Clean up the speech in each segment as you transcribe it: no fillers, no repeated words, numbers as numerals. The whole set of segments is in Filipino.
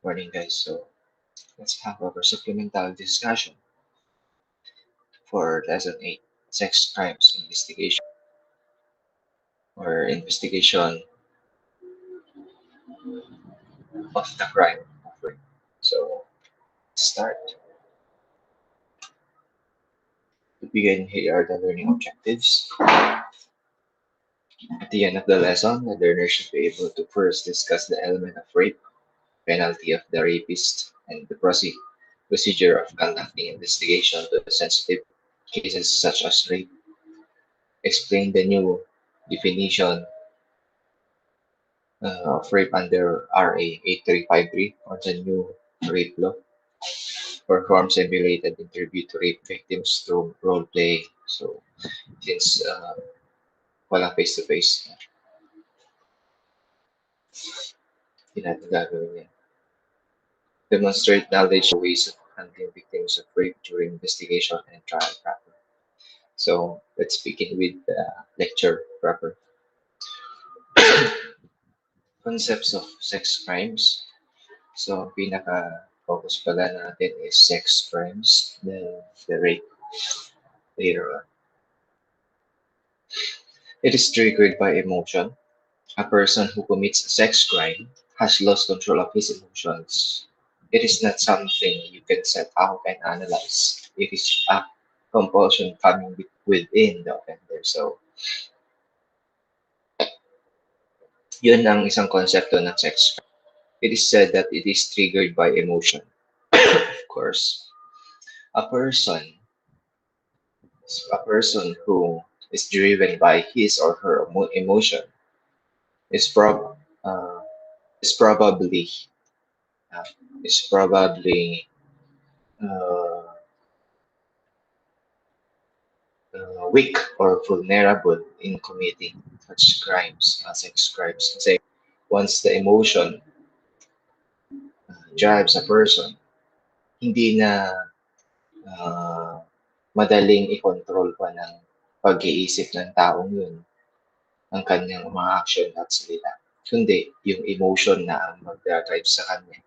Morning, guys. So let's have our supplemental discussion for lesson 8, sex crimes investigation or investigation of the crime of rape. So let's start. To begin, here are the learning objectives. At the end of the lesson, the learner should be able to first discuss the element of rape, penalty of the rapist, and the procedure of conducting investigation to sensitive cases such as rape. Explain the new definition of rape under RA 8353 or the new rape law. Perform simulated interview to rape victims through role playing. So, since walang face-to-face, hindi natin gagawin yan. Demonstrate knowledge of ways of handling victims of rape during investigation and trial proper. So, let's begin with the lecture proper. Concepts of sex crimes. So, pinaka-focus pala natin is sex crimes, the rape later on. It is triggered by emotion. A person who commits a sex crime has lost control of his emotions. It is not something you can set out and analyze. It is a compulsion coming within the offender. So, yun ang isang konsepto ng sex crime. It is said that it is triggered by emotion. Of course, a person, a person who is driven by his or her emotion is prob uh, is probably uh, is probably uh, weak or vulnerable in committing such crimes, sex crimes. Kasi once the emotion drives a person, hindi na uh, madaling i-control pa ng pag-iisip ng taong yun ang kanyang mga action at salita. Kundi yung emotion na ang mag-drive sa kanya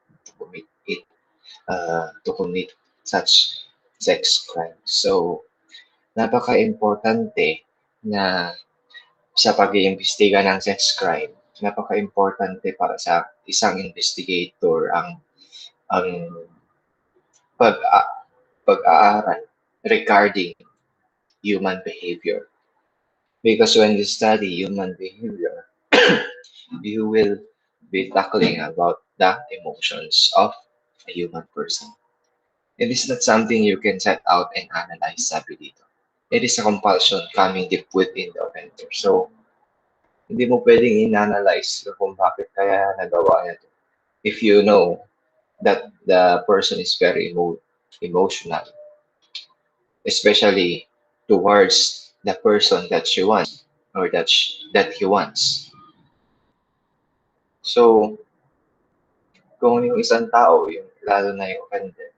to commit such sex crime. So, napaka-importante na sa pag-iimbestiga ng sex crime, napaka-importante para sa isang investigator ang pag pag-aaral regarding human behavior. Because when you study human behavior, you will be tackling about the emotions of a human person. It is not something you can set out and analyze, sabi dito. It is a compulsion coming deep within the offender. So, hindi mo pwedeng in-analyze kung bakit kaya nagawa niya to. If you know that the person is very emotional, especially towards the person that she wants or that he wants. So, kung yung isang tao, yung lalo na yung offender,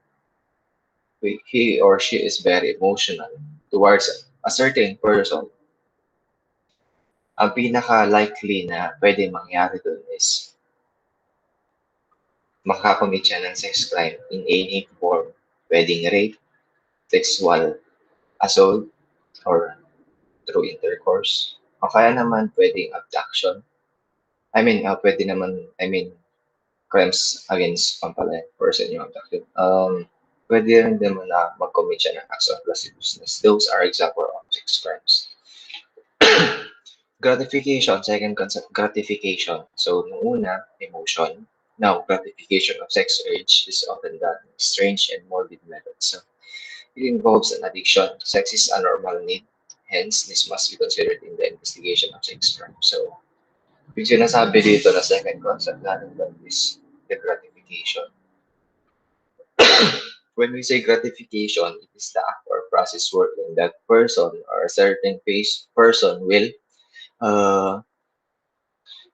he or she is very emotional towards a certain person, ang pinaka-likely na pwede mangyari doon is makakommit siya ng sex crime in any form. Pwedeng rape, sexual assault, or through intercourse. O kaya naman pwedeng abduction. Pwede naman, crimes against person yung abduction. Pwede rin naman na mag-commit siya ng acts of lasciviousness. Those are example of sex crimes. Gratification, second concept, gratification. So, nung una, emotion. Now, gratification of sex urge is often done in strange and morbid methods. So, it involves an addiction. Sex is a normal need. Hence, this must be considered in the investigation of sex crime. So, yung sinasabi dito na second concept natin is the gratification. When we say gratification, it is the act or process wherein that person or a certain person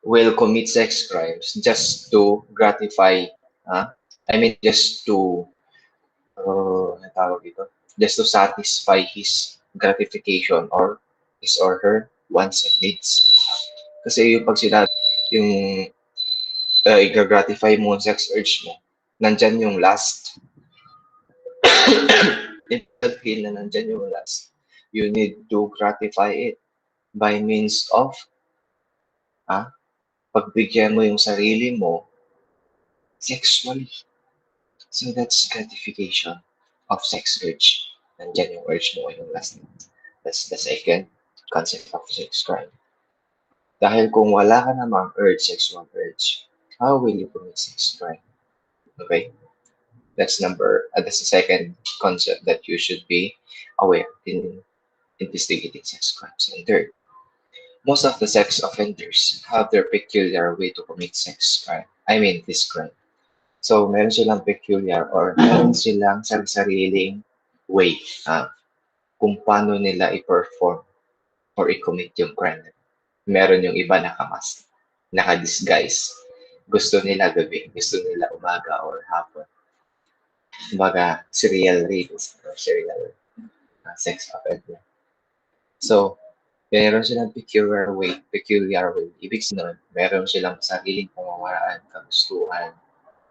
will commit sex crimes just to gratify, just to, just to satisfy his gratification or his or her wants and needs. Kasi yung pag sila, yung i-gratify mo ang sex urge mo, nandyan yung last. If you feel na nandyan yung last, you need to gratify it by means of ah, pagbigyan mo yung sarili mo sexually. So that's gratification of sex urge. Nandyan yung urge mo yung last. That's the second concept of sex crime. Dahil kung wala ka namang urge, sexual urge, how will you commit sex crime? Okay? That's the second concept that you should be aware in investigating sex crimes. And third, most of the sex offenders have their peculiar way to commit sex crime. I mean, this crime. So, meron silang peculiar or meron silang sariling way kung paano nila i-perform or i-commit yung crime. Meron yung iba nakamas, naka-disguise. Gusto nila gabi, gusto nila umaga or hapon. Kumbaga, serial rapist or serial sex offender. So, meron silang peculiar way. Ibig sabihin, meron silang sariling pamamaraan, kagustuhan,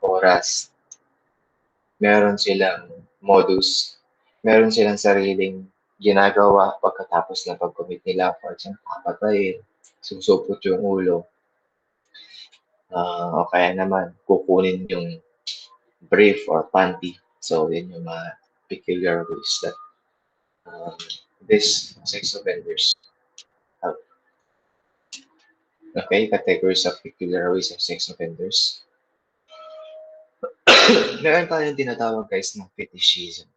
oras, meron silang modus, meron silang sariling ginagawa pagkatapos ng pag-commit nila. For example, papatayin, susupot yung ulo, o kaya naman kukunin yung brief or panty. So, yun yung mga peculiar ways that um, these sex offenders have. Okay, categories of peculiar ways of sex offenders. Meron tayong tinatawag guys ng fetishism.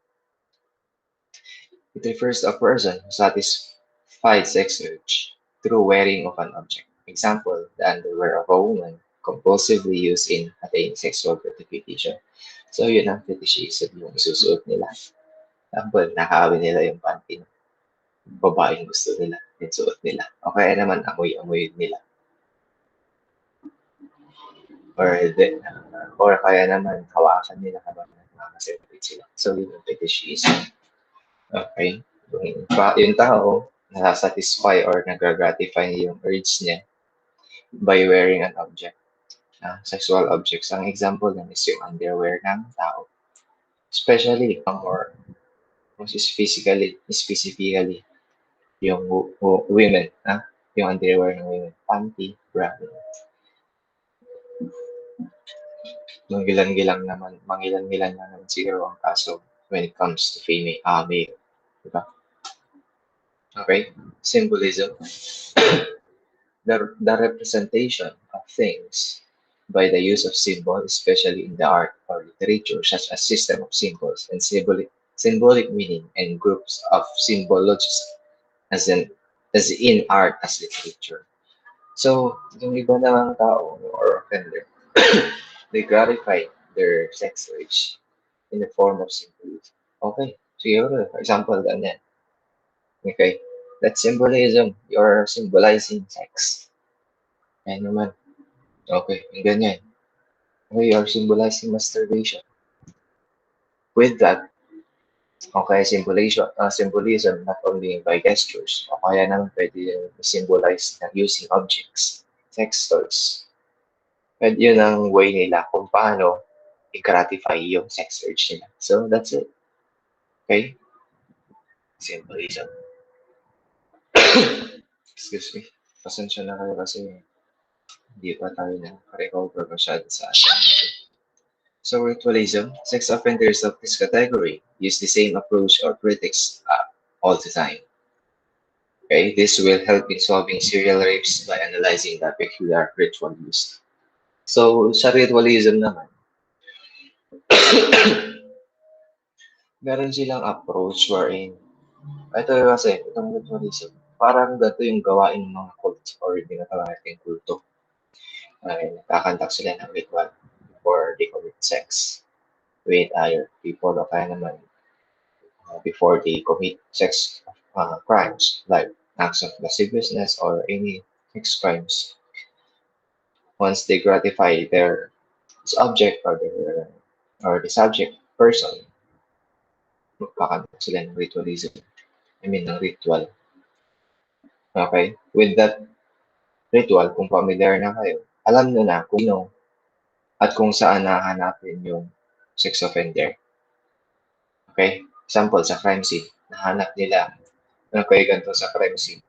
It refers to a person who satisfies sex urge through wearing of an object. Example, the underwear of a woman compulsively used in attaining sexual gratification. So yun ang fetishism, yung isusuot nila. Example, nakawin nila yung panty ng babaeng gusto nila, yung suot nila. O kaya naman amoy-amoy nila. Or kaya naman hawakan nila habang nagmamasturbate sila. So yun yung fetishism. Okay? Yung tao, nasa-satisfy or nag-gratify yung urge niya by wearing an object. Sexual objects. Ang example lang is yung underwear ng tao. Especially, or most specifically, yung women. Yung underwear ng women. Panty, bra. Mangilan-ngilan na naman siguro ang kaso when it comes to male. Diba? Okay? Symbolism. The representation of things by the use of symbol, especially in the art or literature, such as system of symbols and symbolic meaning and groups of symbologies, as in art as literature. So, yung iba namang tao or offender, they gratify their sex urge in the form of symbolism. Okay, siguro, for example, ganyan. Okay, that symbolism, you're symbolizing sex. Ayan naman. Okay, yung ganyan. Okay, you're symbolizing masturbation. With that, okay, symbolism not only by gestures, o kaya naman pwede symbolize na using objects, sex toys. And yun ang way nila kung paano i-gratify yung sex urge nila. So, that's it. Okay? Symbolism. Excuse me. Pasensya na kayo kasi hindi pa tayo na-recover masyado sa atin. So, ritualism, sex offenders of this category use the same approach or pretext all the time. Okay, this will help in solving serial rapes by analyzing the peculiar ritual used. So, sa ritualism naman, meron silang approach wherein, ito kasi, itong ritualism, parang gato yung gawain ng mga cult or yung tinatawag natin kulto. Nagkakandak sila ng ritual before they commit sex with other people o kaya naman before they commit sex crimes like acts of lasciviousness or any sex crimes. Once they gratify their object or the subject person, magkakandak sila ng ritualism. I mean, ng ritual. Okay? With that ritual, kung familiar na kayo, alam nyo na kung sino at kung saan nahanapin yung sex offender. Okay? Example, sa crime scene, nahanap nila, ano kaya ganito sa crime scene?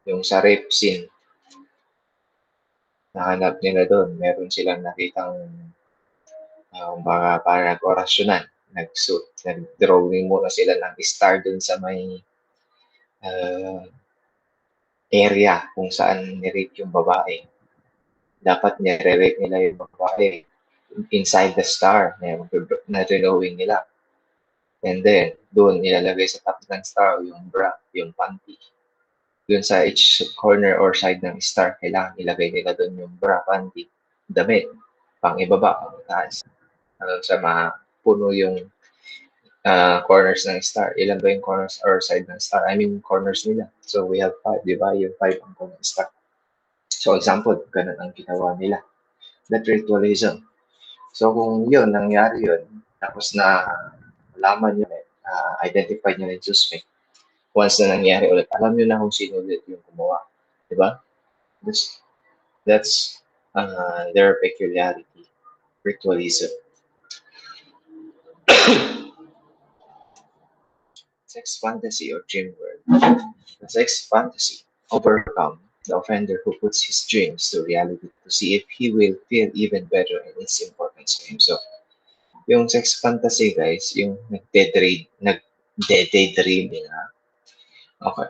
Yung sa rape scene, nahanap nila doon, meron silang nakitang mga parang orasyonan. Nag-drawing muna sila ng star doon sa may uh, area kung saan ni-rape yung babae. Dapat nire-rape nila yung babae inside the star na drawing nila. And then, doon nilalagay sa top ng star yung bra, yung panty. Doon sa each corner or side ng star, kailangan ilagay nila doon yung bra, panty, damit, pang ibaba, pang taas. Hanggang sa mapuno yung corners ng star. Ilan ba yung corners or side ng star? I mean, corners nila. So, we have 5, di ba? Yung 5 ang corner star. So, example, ganun ang ginawa nila. That ritualism. So, kung yun, nangyari yun, tapos na malaman nyo, identify nyo yung suspect, once na nangyari ulit, alam nyo na kung sino ulit yung gumawa. Di ba? That's their peculiarity, ritualism. Sex fantasy or dream world. The sex fantasy overcome the offender who puts his dreams to reality to see if he will feel even better and its importance to him. So, yung sex fantasy, guys, yung nag-daydreaming, ha? Okay.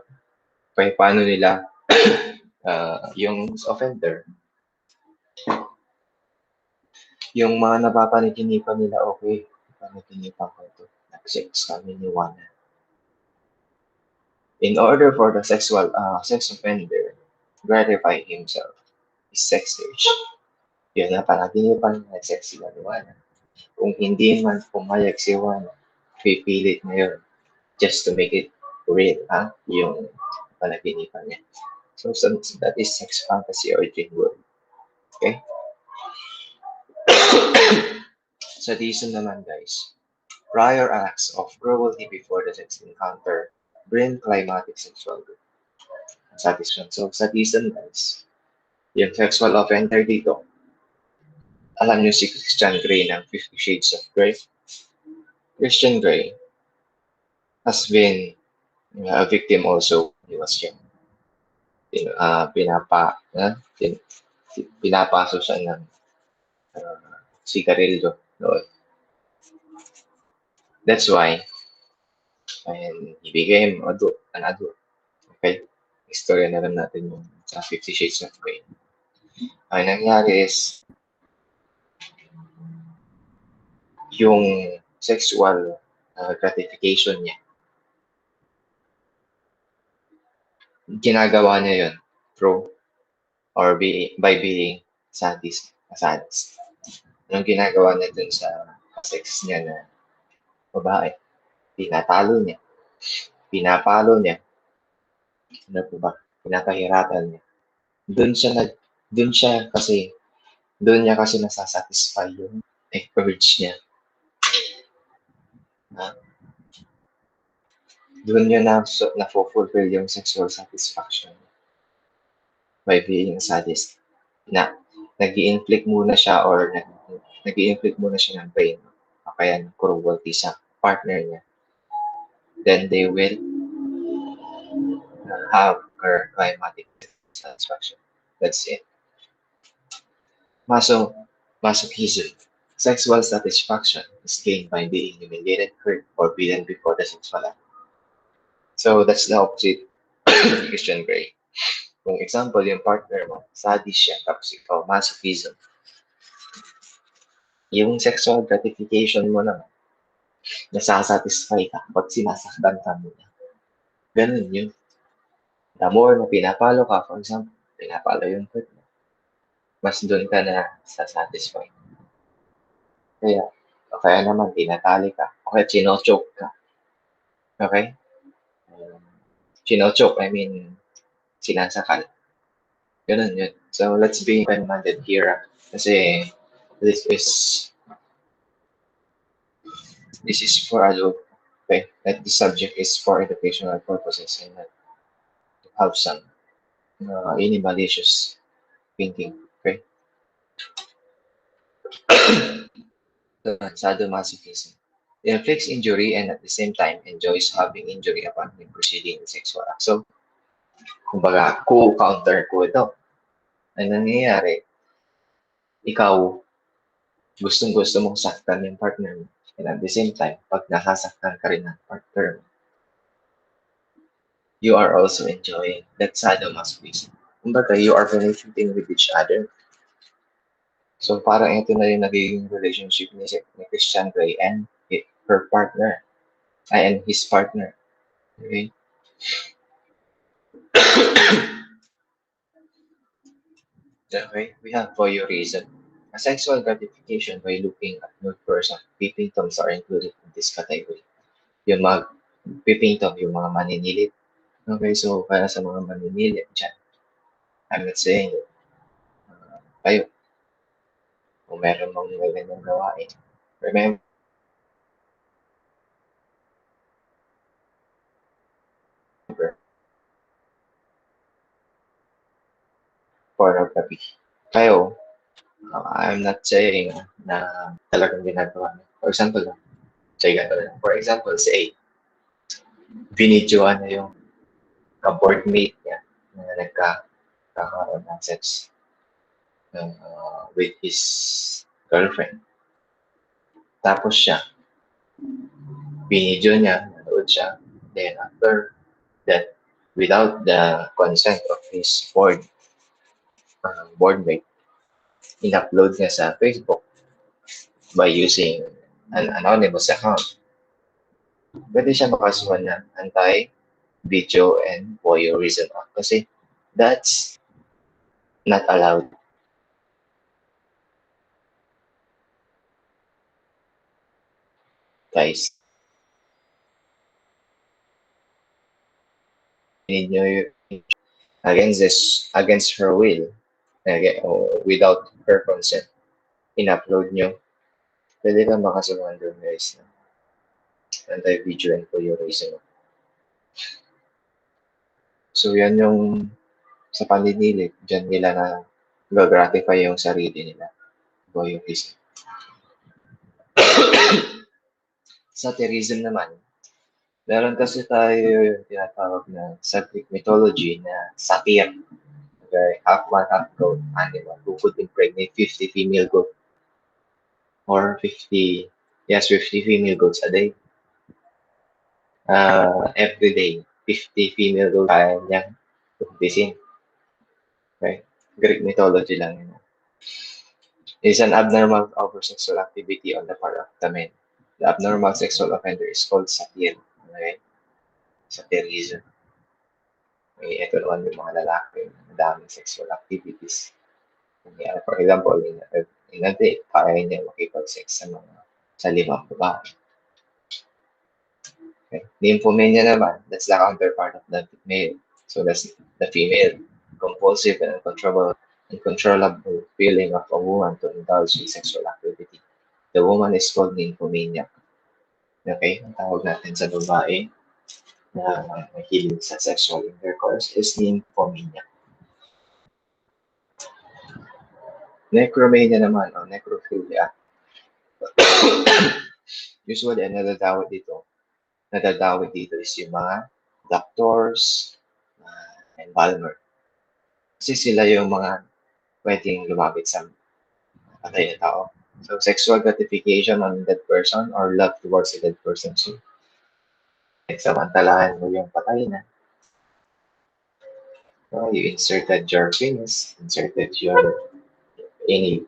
Kaya paano nila yung offender, yung mga napapanaginipan nila, okay, napapanaginipan ko ito, nag-sex kami ni Juana. In order for the sex offender gratify himself, his sex urge, yun na panaginipan, nag-sex sila ni Juana. Kung hindi man pumayag si Juana, pipilit na yun just to make it real, ha? Yung panaginipan niya. So that is sex fantasy or dream world. Okay? Sadism naman, guys. Prior acts of cruelty before the sex encounter bring climatic sexual satisfaction. So, sadism, guys. Yung sexual offender dito, alam niyo si Christian Grey ng 50 Shades of Grey? Christian Grey has been a victim also. He was young. Pinapaso siya ng sigarilyo noon. That's why, and he became an adult. Okay? Istorya na lang natin yung sa 50 Shades of Grey. Ang nangyari is, yung sexual gratification niya, ginagawa niya yun through or by being sadist. Anong ginagawa niya dun sa sex niya na babae? Pinapalo niya, ano po ba? Pinapahirapan niya. Doon niya kasi nasasatisfy yung urge niya. Doon niya na-fulfill yung sexual satisfaction by being a sadist. Nag-i-inflict muna siya or nag-i-inflict muna siya ng pain o kaya ng cruelty sa partner niya. Then they will have her climatic satisfaction. That's it. Masochism. Sexual satisfaction is gained by being humiliated, hurt, or beaten before the sexual act. So that's the opposite Christian Grey. Kung example, yung partner mo, sadist siya, tapos ikaw, masochism. Yung sexual gratification mo naman, nasasatisfy ka pag sinasaktan ka mo. Ganun yun. The more na pinapalo ka, for example, pinapalo yung foot mo, mas doon ka na sasatisfy. Kaya naman, tinatali ka. Okay, chino-choke ka. Okay? Chino-choke, I mean, sinasakal. Ganun yun. So, let's be open-minded here. Kasi, this is for adult. Okay? Like, the subject is for educational purposes and not to have some any malicious thinking. Okay? sadomasochism. It inflicts injury and at the same time enjoys having injury upon proceeding in sexual act. So, kumbaga, counter ko ito. Ang nangyayari, ikaw, gustong-gusto mong saktan yung partner mo. And at the same time, pag nakasaktan ka rin ng partner mo, you are also enjoying that sadomasochism. Kumbaga, you are benefiting with each other. So, parang ito na yung nagiging relationship ni Christian Grey and her partner. And his partner. Okay? Okay, we have voyeurism. A sexual gratification by looking at nude person. Peeping toms are included in this category. Yung mga peeping tom, yung mga maninilit. Okay, so kaya sa mga maninilit dyan, I'm not saying kayo, kung meron mong ganyang gawain. Remember, pornography. Kayo, I'm not saying na talagang ginagawa niyo. For example, for example, si A, binidyoan na yung ka-board mate niya na nagkakaroon ng sex with his girlfriend. Tapos siya, binidyo niya, nanood siya. Then after that, without the consent of his board mate, in-upload niya sa Facebook by using an anonymous account. Pwede siya makasuhan ng anti-video and voyeurism act kasi that's not allowed. Guys, against her will, without her consent, in-upload nyo, pwede ka makasuhan doon guys. Anti-video and voyeurism. So yan yung sa paninilit, dyan nila na gagratify yung sarili nila. Voyeurism. Satirism naman, meron kasi tayo yung tinatawag na subject mythology na satir. Okay, half man, half goat animal who could impregnate 50 female goat or 50 female goats a day. Every day, 50 female goats kaya niyang tumpisin. Okay, Greek mythology lang yun. Is an abnormal over-sexual activity on the part of the men. The abnormal sexual offender is called satir. Okay? Satirism. Okay, ito naman yung mga lalaki, madaming sexual activities. Yeah, for example, in a day, kaya niya makipag-sex sa limang babae. Okay? Nymphomania naman, that's the counterpart of the male. So that's the female, compulsive and uncontrollable feeling of a woman to indulge in sexual activity. The woman is called nymphomaniac. Okay? Ang tawag natin sa babae na mahilig sa sexual intercourse is nymphomaniac. Necromania naman o necrophilia. Usually, ang nadadawit dito is yung mga doctors and embalmer. Kasi sila yung mga pwedeng lumapit sa patay na tao. So, sexual gratification on that person or love towards a dead person. So, samantalahan mo yung patay na. So, you inserted your penis, any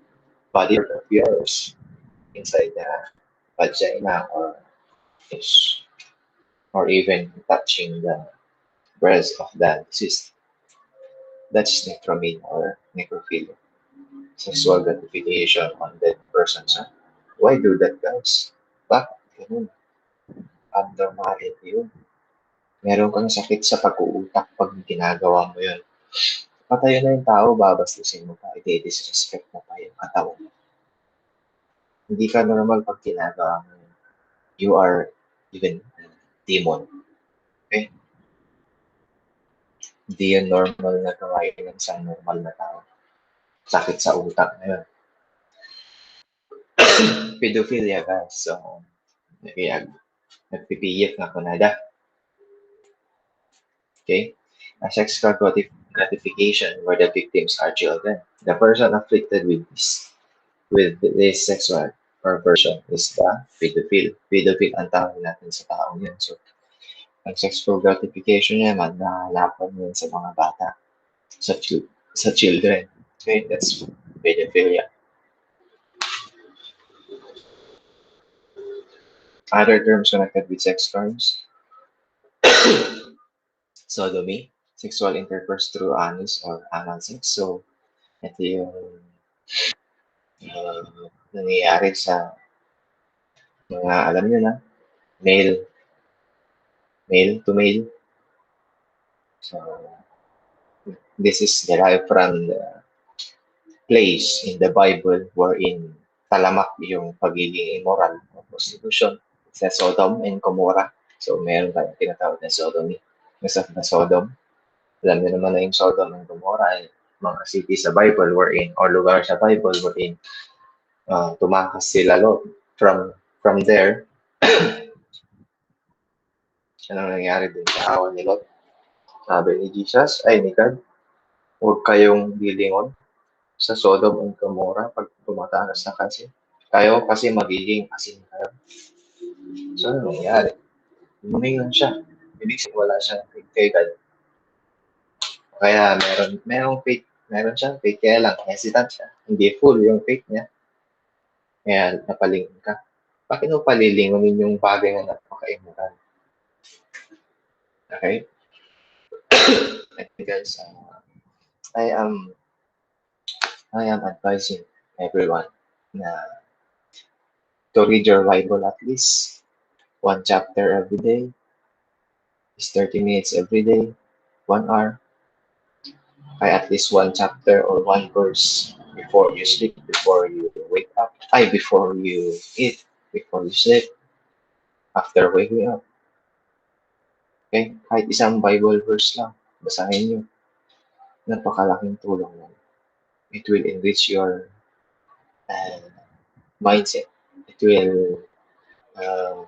body part of yours inside the vagina or even touching the breast of the deceased. That's necromania or necrophilia. Sexual gratification on dead persons. Huh? Why do that, guys? Bakit ganun? Abnormality yun. Meron kang sakit sa pag-uutak pag ginagawa mo yun. Patayo na yung tao, babastusin mo pa, i-disrespect mo pa yung katawan mo. Hindi ka normal pag ginagawa mo yun. You are even demon. Okay? Hindi yan normal na gawain ng isang normal na tao. Sakit sa utak na yun. Pedophilia, guys. So, nagpipiyik na kunada. Okay? A sexual gratification where the victims are children. The person afflicted with this sexual perversion is the pedophile. Pedophile ang tawag natin sa taong yun. So, ang sexual gratification niya naman, nahalapan yun sa mga bata, sa children. Okay, that's pedophilia. Other terms connected with sex crimes: sodomy, sexual intercourse through anus or anal sex. So, ito yung nangyayari sa mga, alam nyo na, male, male to male. So, this is derived from the place in the Bible wherein talamak yung pagiging immoral o prostitution sa Sodom and Gomorrah. So, meron tayong tinatawag na sodomy. Sa Sodom, alam niyo naman na yung Sodom and Gomorrah ay mga city sa Bible wherein, or lugar sa Bible wherein tumakas sila Lot. From there, anong nangyari din sa awan ni Lot? Sabi ni Jesus, ay ni God, huwag kayong lilingon sa Sodom and Gomorrah pag tumatakas na kasi. Kayo kasi magiging asin kayo. So, ano nangyari? Lumingon siya. Ibig sabihin, wala siyang faith kay God. Kaya merong faith, meron siyang faith, kaya lang hesitant siya. Hindi full yung faith niya. Kaya napalingon ka. Bakit mo palilingunin yung bagay na napaka-immoral? Okay? Guys, I am advising everyone na to read your Bible at least one chapter every day, is 30 minutes every day, 1 hour, by at least one chapter or one verse before you sleep, before you wake up, before you eat, before you sleep, after waking up. Okay? Kahit isang Bible verse lang, basahin nyo. Napakalaking tulong yan. It will enrich your uh, mindset. It will uh,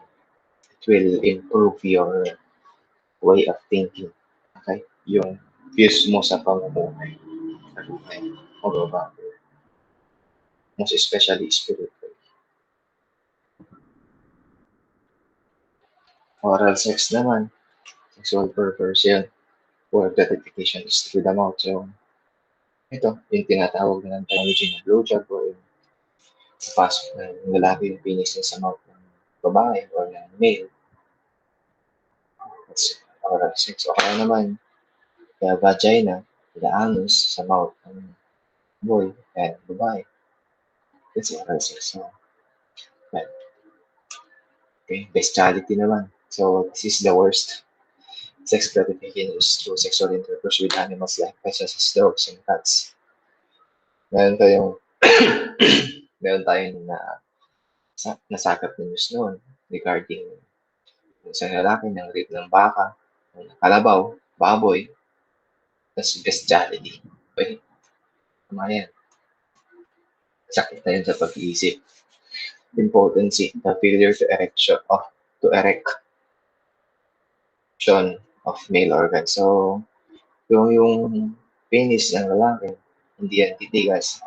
it will improve your way of thinking. Okay? Yung views mo sa pamumuhay. Magbabago. Most especially spiritual. Oral sex naman, sexual perversion, or gratification is through the mouth. So, ito, yung tinatawag na ng technology na blowjob or yung pasok ng lalaki yung penis niya sa mouth ng babae or ng male. That's oral sex. O kaya naman, the vagina, the anus sa mouth ng boy and babae. That's oral sex. So, okay, bestiality naman. So, this is the worst. Sex gratification is through sexual intercourse with animals like pets, dogs, and cats. Meron tayong meron tayong nasakap na news noon regarding sa lalaki ng rape ng baka, ng kalabaw, baboy, tas bestiality. Okay, tama yan. Sakit na yun sa pag-iisip. Impotency, the failure to erection of male organs. So, yung penis ng lalaki, hindi yan titigas,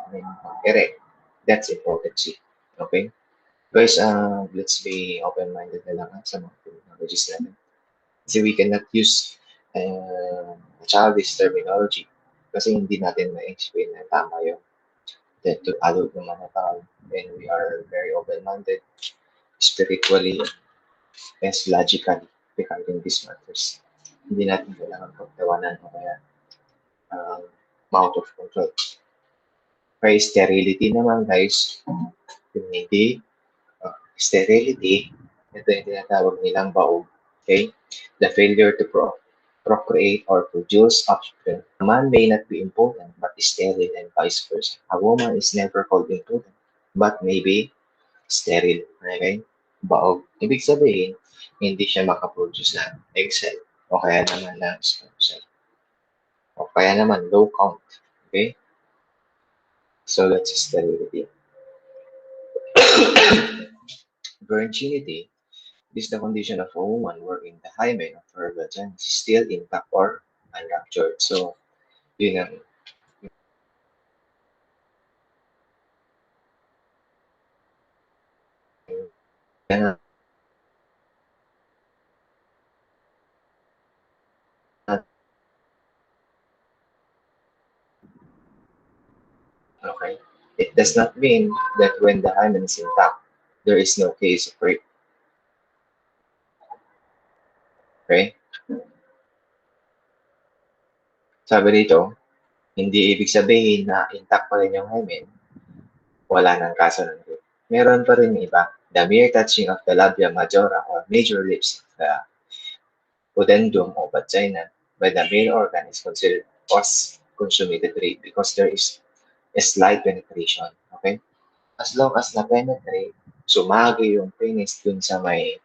erect. That's impotency. Okay? Guys, let's be open-minded na lang sa mga technologies natin. Kasi we cannot use childish terminology kasi hindi natin ma-explain na tama yung to adult ng mga tao. And we are very open-minded spiritually and logically regarding these matters. Hindi natin kailangan pagtawanan o kaya out of control. Kaya sterility naman, guys, yung hindi sterility, ito yung tinatawag nilang baog. Okay? The failure to procreate or produce offspring. A man may not be impotent but is sterile and vice versa. A woman is never called impotent but may be sterile. Okay? Baog. Ibig sabihin, hindi siya makaproduce ng egg cell o kaya naman ng sperm cell. O kaya naman low count. Okay? So that's sterility. Virginity is the condition of a woman wherein the hymen of her vagina is still intact or unruptured. So, yun ang yan ang- okay. It does not mean that when the hymen is intact, there is no case of rape. Okay? Sabi dito, hindi ibig sabihin na intact pa rin yung hymen, wala nang kaso ng rape. Meron pa rin iba. The mere touching of the labia majora or major lips of the pudendum or vagina by the male organ is considered as consummated rape because there is a slight penetration. Okay? As long as na-penetrate, sumagi yung penis dun sa may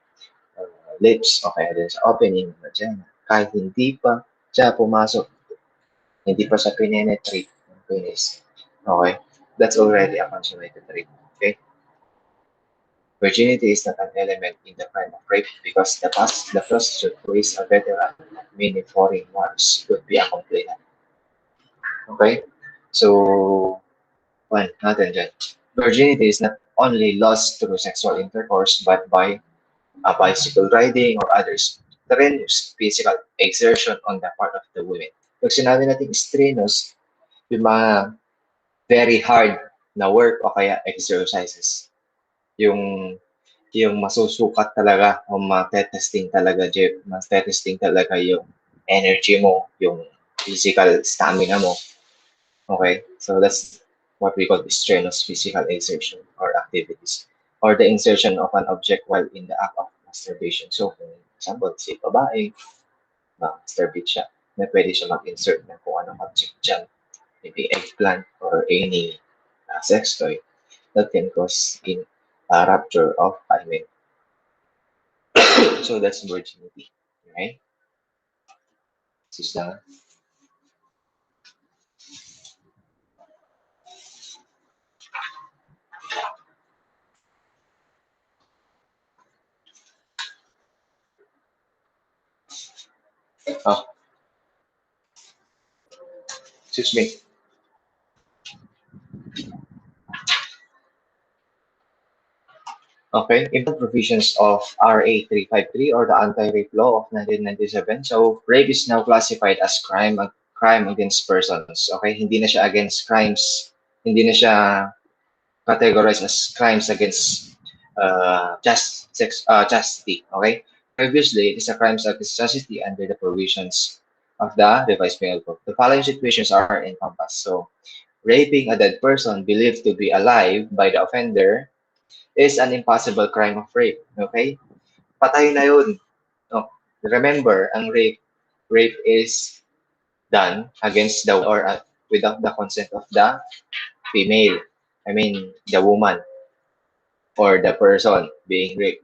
lips o kaya dun sa opening ng vagina. Kahit hindi pa siya pumasok, hindi pa siya penetrate ng penis. Okay? That's already a consummated rape. Okay? Virginity is not an element in the crime of rape because the prostitute who is a veteran of many foreign wars could be a complainant. Okay? So, one, natin dyan. Virginity is not only lost through sexual intercourse but by a bicycle riding or other strenuous physical exertion on the part of the women. Pag sinabi natin strenuous, yung mga very hard na work o kaya exercises. Yung masusukat talaga o matetesting talaga, Jeff, matetesting talaga yung energy mo, yung physical stamina mo. Okay? So that's what we call strenuous physical exertion or activities. Or the insertion of an object while in the act of masturbation. So, for example, si babae, masturbate siya, na pwede siya mag-insert ng kung anong object dyan, maybe eggplant or any sex toy that can cause in rupture of hymen. So that's virginity. Okay? Sus lang. Oh, excuse me. Okay, important provisions of RA 353 or the Anti-Rape Law of 1997. So, rape is now classified as crime against persons. Okay, hindi na siya against crimes, hindi na siya categorized as crimes against chastity. Okay, previously it is a crimes against chastity under the provisions of the revised penal code. The following situations are encompassed. So, raping a dead person believed to be alive by the offender is an impossible crime of rape. Okay? Patay na yun. No. Remember, ang rape is done against the or without the consent of the female. I mean, the woman or the person being raped.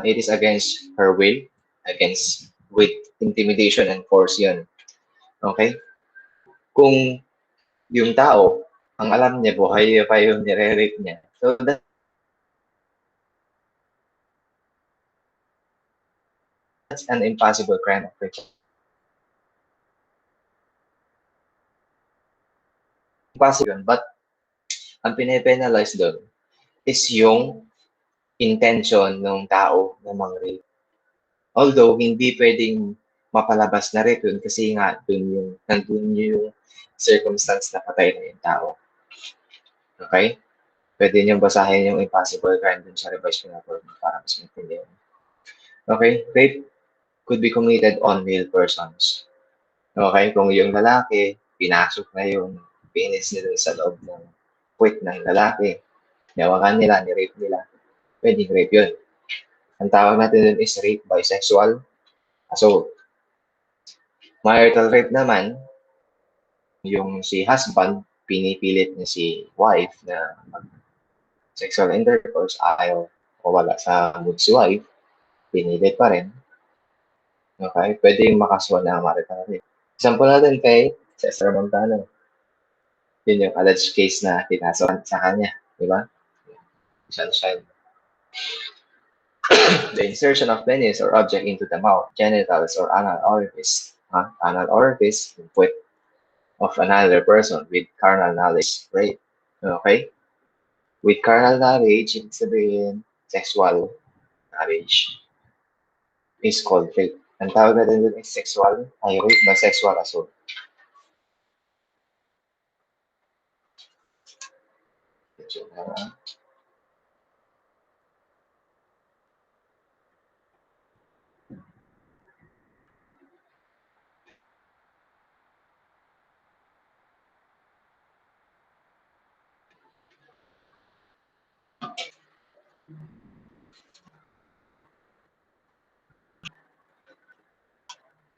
It is against her will, against with intimidation and force yun. Okay? Kung yung tao, ang alam niya buhay pa yung nire-rape niya. So that's an impossible crime of rape. Impossible yun. But ang pine-penalize doon is yung intention ng tao na mang-rape. Although, hindi pwedeng mapalabas na rape yun kasi nga nandun yung circumstance na patay na yung tao. Okay? Pwede niyong basahin yung impossible crime dun sa revised penal code para mas maintindihan. Okay? Rape could be committed on male persons. Okay? Kung yung lalaki, pinasok na yung penis nila sa loob ng puwet ng lalaki, nawakan nila, ni-rape nila, pwedeng rape yun. Ang tawag natin dun is rape bisexual assault. Marital rape naman, yung si husband, pinipilit niya si wife na sexual intercourse, ayaw o wala sa mood si wife, pinilit pa rin. Okay? Pwede yung makasuhan na marital rape. Example natin kay Cesar Montano. Yun yung alleged case na pinasok sa kanya. Di ba? sunshine. The insertion of penis or object into the mouth, genitals, or anal orifice. Anal orifice, input of another person with carnal knowledge, rape. Okay? With carnal knowledge, ibig sabihin, sexual knowledge is called rape. Ang tawag natin dun is sexual, ay rape na sexual assault.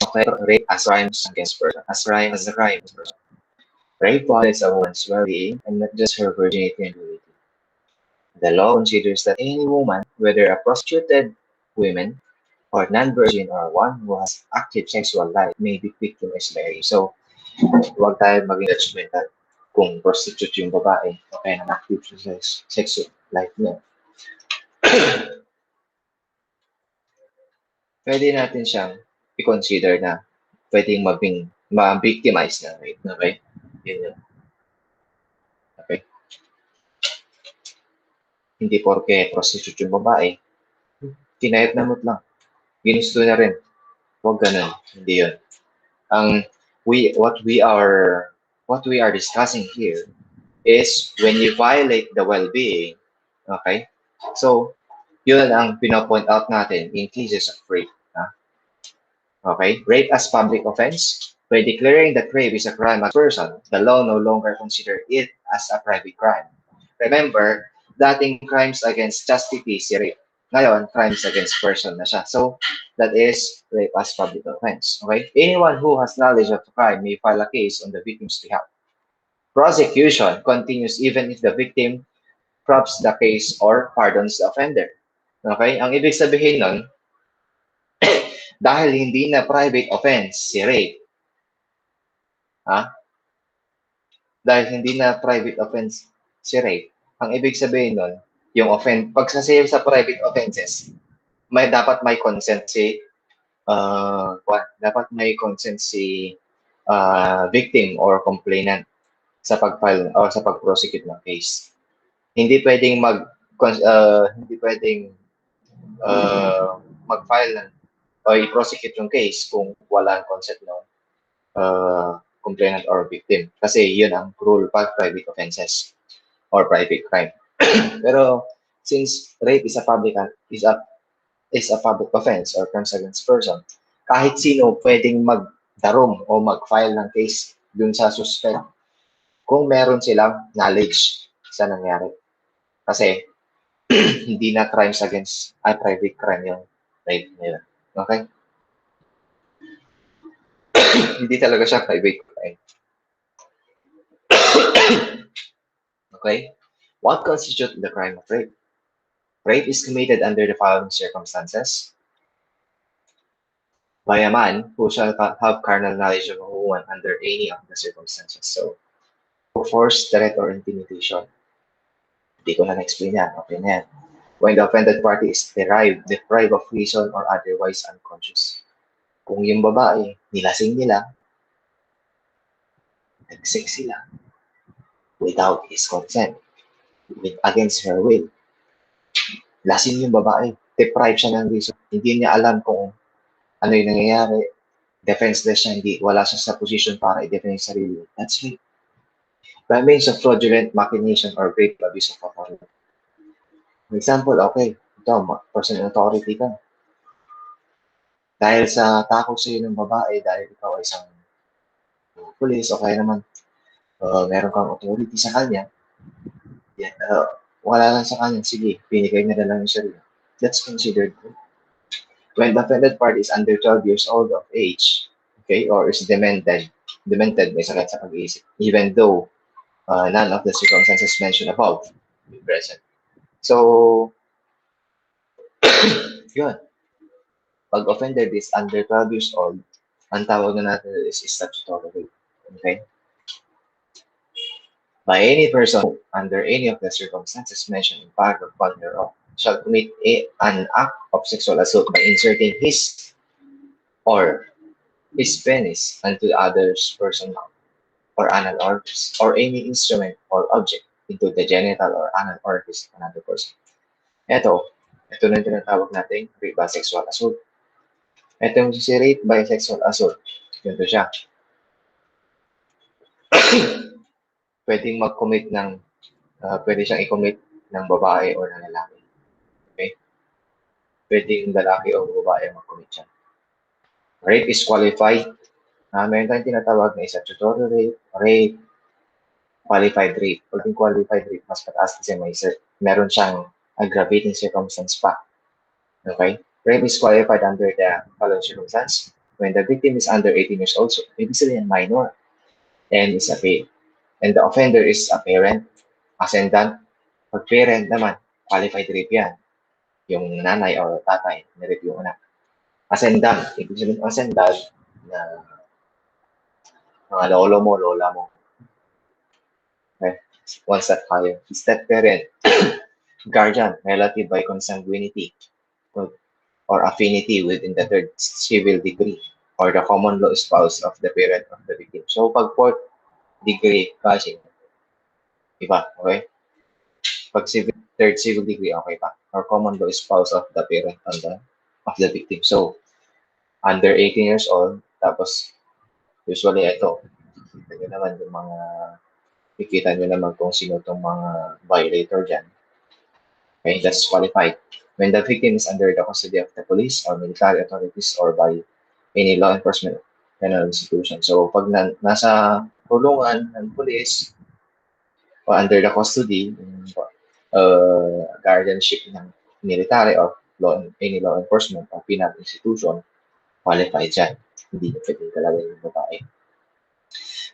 Okay, rape as crimes against person, as a crime against person. Rape violates a woman's well-being and not just her virginity and purity. The law considers that any woman, whether a prostituted woman or non-virgin or one who has active sexual life, may be victimized by rape. So, huwag tayo maging judgmental kung prostitute yung babae o kaya active sexual life niya. Pwede natin siyang i-consider na pwedeng ma-victimize na rape. Okay? Yun yun. Okay? Hindi porke prostitute yung babae, kinayat na mo't lang. Ginusto na rin. Huwag ganun. Hindi yun. Ang what we are discussing here is when you violate the well-being, okay? So, yun ang pinapoint out natin in cases of rape. Okay? Rape as public offense. By declaring that rape is a crime as person, the law no longer consider it as a private crime. Remember, dating crimes against chastity si rape. Ngayon, crimes against person na siya. So, that is rape as public offense. Okay? Anyone who has knowledge of the crime may file a case on the victim's behalf. Prosecution continues even if the victim drops the case or pardons the offender. Okay? Ang ibig sabihin nun, dahil hindi na private offense si rape, dahil hindi na private offense si rape, ang ibig sabihin nun, yung pag sa private offenses, dapat may consent si victim or complainant sa pag-file o sa pag-prosecute ng case. Hindi pwedeng mag-file o i-prosecute yung case kung wala ang consent ng complainant or victim. Kasi yun ang rule pag private offenses or private crime. Pero since rape is a public offense or crimes against person, kahit sino pwedeng magdarom o mag-file ng case dun sa suspect kung meron silang knowledge sa nangyari. Kasi hindi na crimes against private crime yung rape nila. Okay? Hindi talaga siya private crime. Okay? What constitutes the crime of rape? Rape is committed under the following circumstances. By a man who shall have carnal knowledge of a woman under any of the circumstances. So, force, threat, or intimidation. Hindi ko na na-explain yan. Okay na yan. When the offended party is deprived of reason or otherwise unconscious. Kung yung babae, nilasing nila, nag-sex sila without his consent, against her will. Lasing yung babae, deprived siya ng reason. Hindi niya alam kung ano yung nangyayari. Defenseless siya, wala siya sa position para i-defend yung sarili. That's rape. By means of fraudulent machination or grave abuse of authority. For example, okay, ito, person in authority ka. Dahil sa takot sa'yo ng babae, dahil ikaw ay isang police, o kaya naman, meron kang authority sa kanya, wala lang sa kanya, sige, pinigay na lang yung sarili. That's considered rape. When the offended party is under 12 years old of age, okay, or is demented, may sakit sa pag-iisip, even though none of the circumstances mentioned above be present. So, yun. Pag offended is under 12 years old, ang tawag na natin is statutory rape. Okay? by any person under any of the circumstances mentioned in paragraph 1 thereof shall commit an act of sexual assault by inserting his or his penis into the other's personal or anal orifice or any instrument or object into the genital or anal orifice of another person. Ito na yung tinatawag natin rape by sexual assault. Ito yung si rape by sexual assault. Ganito siya. Pwedeng mag-commit ng, pwede siyang i-commit ng babae o ng lalaki. Okay? Pwedeng lalaki o babae mag-commit siya. Rape is qualified. Meron tayong tinatawag na statutory rape, rape, qualified rape. Pag yung qualified rape, mas mataas kasi meron siyang aggravating circumstance pa. Okay? Rape is qualified under the following circumstance. When the victim is under 18 years old, so ibig sabihin minor, and is a and the offender is a parent, ascendant. Pag parent naman, qualified rape yan. Yung nanay or tatay, na-rape yung anak. Ascendant, ibig sabihin ascendant na mga lolo mo, lola mo. Okay? One step higher. Step parent, guardian, relative by consanguinity or affinity within the third civil degree or the common law spouse of the parent of the victim. So, pag fourth degree cousin, iba, okay? Pag third civil degree, okay pa. Or common law spouse of the parent of the victim. So, under 18 years old, tapos usually ito, ito naman yung mga, ikita nyo naman kung sino itong mga violator dyan. Okay, that's qualified. When the victim is under the custody of the police or military authorities or by any law enforcement penal institution. So, pag nasa kulungan ng police o under the custody, guardianship ng military or any law enforcement or penal institution, qualified dyan. Hindi na pwede talaga yung babae.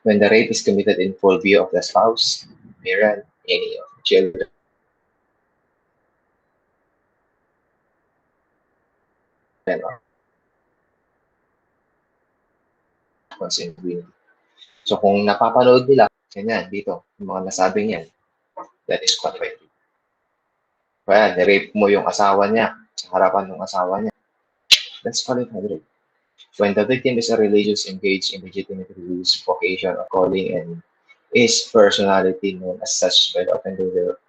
When the rape is committed in full view of the spouse, parent, any of the children, or consanguinity. So kung napapanood nila, ganyan, dito, yung mga nasabing yan, that is qualified. Kaya, ni-rape mo yung asawa niya sa harapan ng asawa niya. That's qualified rape. When the victim is a religious engaged in legitimate religious vocation or calling and is personality known as such by the offender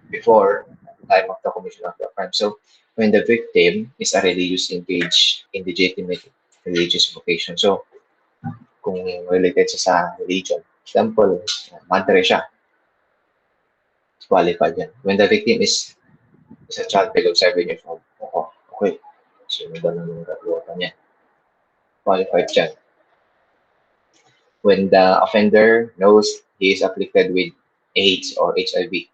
before the time of the commission of the crime. So, when the victim is a religious engaged in legitimate religious vocation. So, kung related siya sa religion, example, madre siya, qualified yan. When the victim is a child below 7 years old, okay, sunod na ng katuwatan niya. Qualified siya. When the offender knows he is afflicted with AIDS or HIV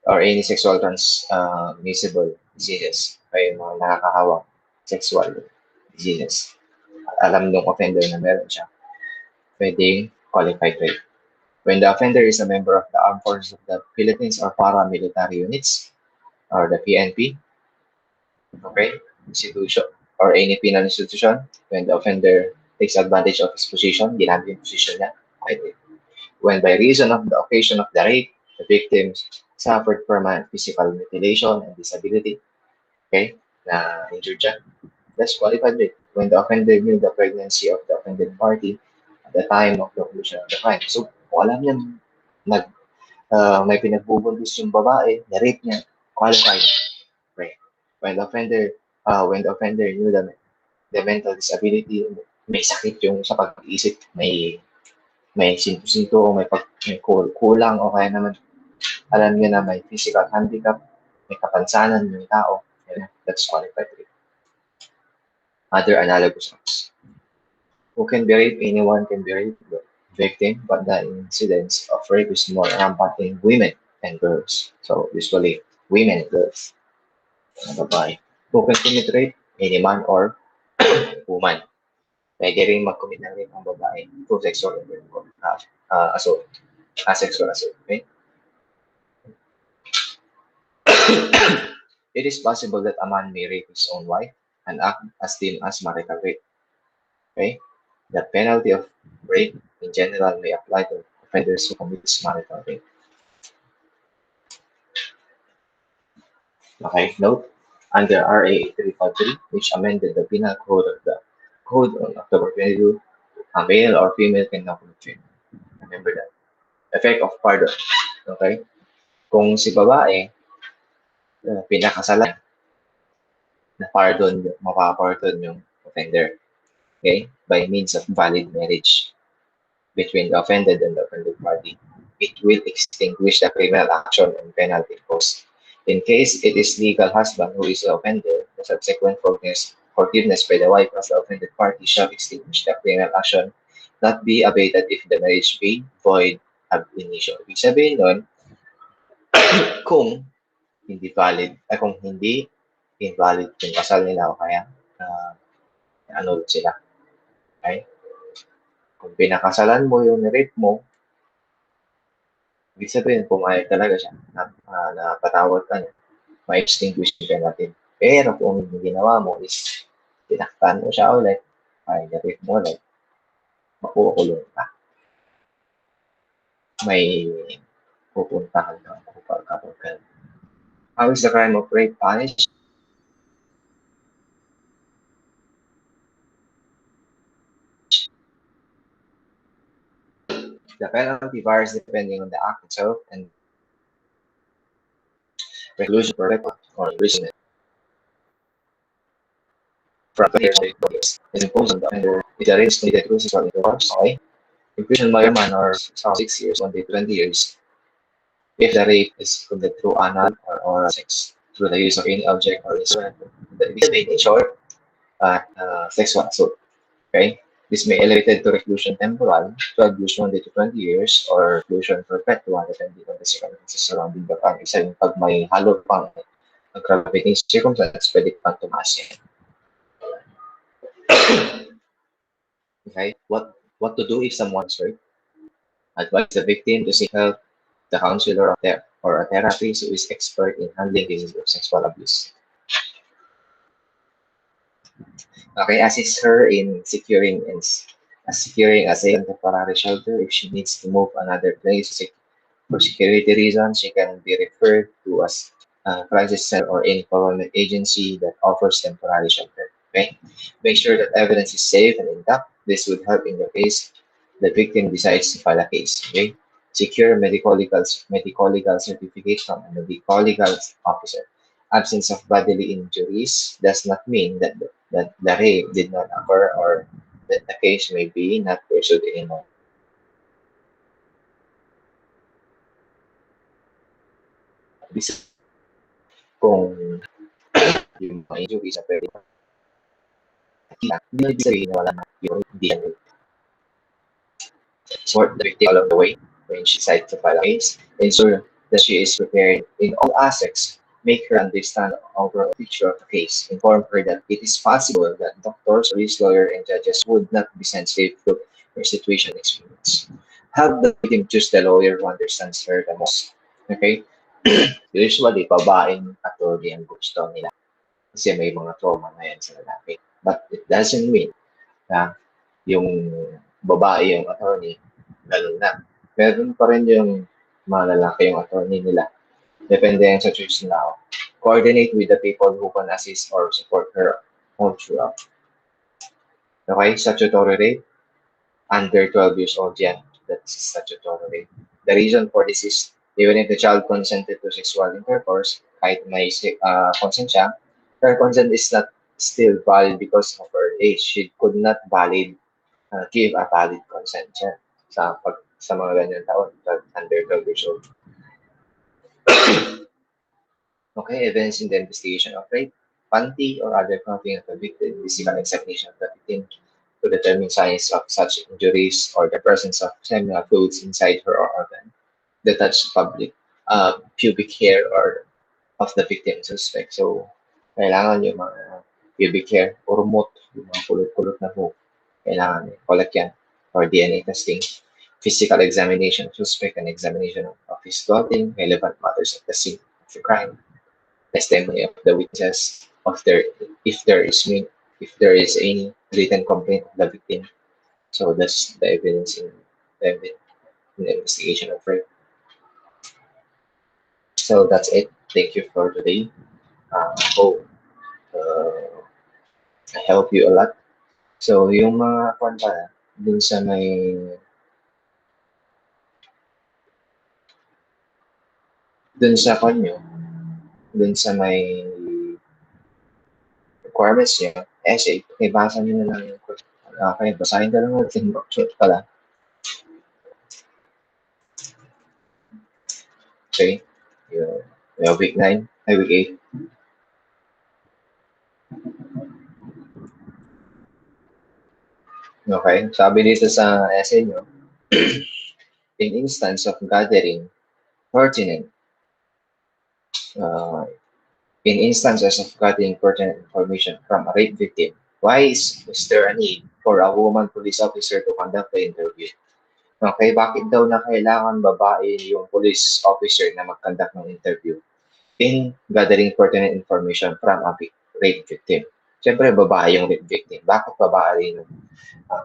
or any sexual transmissible diseases, ay mga nakakahawang sexual diseases. Alam ng offender na meron siya, pwedeng qualified rape. When the offender is a member of the Armed Forces of the Philippines or paramilitary units or the PNP, okay, institution or any penal institution, when the offender takes advantage of his position, ginamit yung position niya, pwede. When by reason of the occasion of the rape, the victim suffered permanent physical mutilation and disability, okay, na injured siya, that's qualified rape. When the offender knew the pregnancy of the offended party at the time of the commission of the crime. So, kung alam niya may pinagbubuntis yung babae, na-rape niya, qualified rape. When the offender knew the mental disability, may sakit yung sa pag-iisip, may sinto-sinto, may kulang, o kaya naman alam niya na may physical handicap, may kapansanan yung tao, that's qualified rape. Other analogous acts. Who can be raped? Anyone can be raped, victim, but the incidence of rape is more rampant in women and girls. So usually, women and girls. Babae. Who can commit rape? Any man or woman. Pwede rin mag-commit ng rape ang babae through sexual assault. Asexual assault. Okay? It is possible that a man may rape his own wife and act as deemed as marital rape. Okay? The penalty of rape in general may apply to offenders who commits marital rape. Okay, note, under RA 353, which amended the penal code of the code on October 22, a male or female cannot commit. Remember that. Effect of pardon. Okay? Kung si babae, pinakasalan, na pardon, mapapardon yung offender. Okay? By means of valid marriage between the offended and the offended party. It will extinguish the criminal action and penalty imposed. In case it is legal husband who is the offender, the subsequent forgiveness by the wife of the offended party shall extinguish the criminal action, not be abated if the marriage be void ab initio. Ibig sabihin nun, kung hindi valid, kung hindi invalid yung kasal nila o kaya annulled sila. Okay? Kung pinakasalan mo yung rape mo, ibig sabihin, pumayag talaga siya na patawad ka niya, ma-extinguish ka natin. Pero kung yung ginawa mo is tinaktan mo siya ulit, ay na-rape mo ulit, makukulong ka. May pupuntahan ka kapag ka. How is the crime of rape punished? The penalty varies depending on the act itself and reclusion perpetual or imprisonment from 20 years to 4 years is imposed on the offender if the rape is committed through sexual intercourse. Okay? Imprisonment by a man or 6 years, 1 to 20 years if the rape is committed through anal or oral sex through the use of any object or instrument. In short, sexual assault. Okay? This may elevate to reclusion temporal, 12 years, 1 to 20 years, or reclusion perpetual depending on the circumstances surrounding the crime. Isa yung pag may halo pang aggravating circumstance, pwede pang tumaas yan. Okay? What to do if someone is hurt? Advise the victim to seek help, the counselor or a therapist who is expert in handling cases of sexual abuse. Okay, assist her in securing a safe and temporary shelter. If she needs to move another place for security reasons, she can be referred to a crisis center or any government agency that offers temporary shelter. Okay, make sure that evidence is safe and intact. This would help in the case the victim decides to file a case. Okay, secure medical legal certificate from a medical legal officer. Absence of bodily injuries does not mean that the rape did not occur or that the case may be not pursued anymore. Kung yung mga injuries na pwede hindi ibig sabihin na wala na yung hindi yan. Support the victim along the way when she decides to file a case. Ensure that she is prepared in all aspects. Make her understand the overall picture of the case. Inform her that it is possible that doctors, police, lawyer, and judges would not be sensitive to her situation experience. Have the victim choose the lawyer who understands her the most. Okay? Usually, babaeng attorney ang gusto nila. Kasi may mga trauma na yan sa lalaki. But it doesn't mean na yung babae yung attorney, ganun na. Meron pa rin yung mga lalaki yung attorney nila. Depende yan sa choice nila. Coordinate with the people who can assist or support her all throughout. Okay, statutory rape, under 12 years old yan. That's statutory rape. The reason for this is, even if the child consented to sexual intercourse, kahit may consent siya, her consent is not still valid because of her age. She could not give a valid consent siya sa mga ganyan taon, under 12 years old. Okay, events in the investigation of rape, panty or other clothing of the victim, physical examination of the victim to determine signs of such injuries or the presence of seminal fluids inside her organ, the touch public pubic hair or of the victim suspect. So, kailangan yung mga pubic hair, urmot, yung mga kulot-kulot na buhok, kailangan collect yan for DNA testing. Physical examination of suspect and examination of his clothing, relevant matters of the scene of the crime, testimony of the witnesses, if there is any written complaint of the victim. So that's the evidence in the evidence. in the investigation of rape. So that's it. Thank you for today. Hope uh, I help you a lot. So yung mga kwanta dun sa kanyo, dun sa may requirements niya, essay, ibasa niyo na lang yung question. Okay, basahin ka lang natin. Short pala. Okay. Week 9, ay week 8. Okay, sabi dito sa essay nyo, in instance of gathering pertinent, uh, in instances of gathering pertinent information from a rape victim, why is there a need for a woman police officer to conduct the interview? Okay, bakit daw na kailangan babae yung police officer na mag-conduct ng interview in gathering pertinent information from a rape victim? Siyempre, babae yung rape victim. Bakit babae yung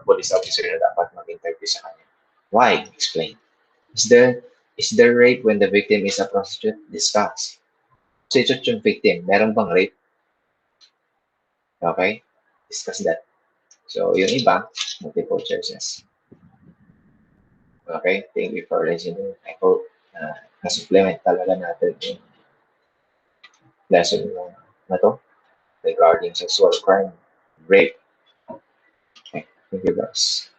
police officer na dapat mag-interview sa kanya? Why? Explain. Is there rape when the victim is a prostitute? Discuss. Prostitute yung victim. Meron bang rape? Okay? Discuss that. So, yung iba, multiple choices. Okay? Thank you for listening. I hope na-supplement talaga natin yung lesson na to regarding sexual crime, rape. Okay. Thank you guys.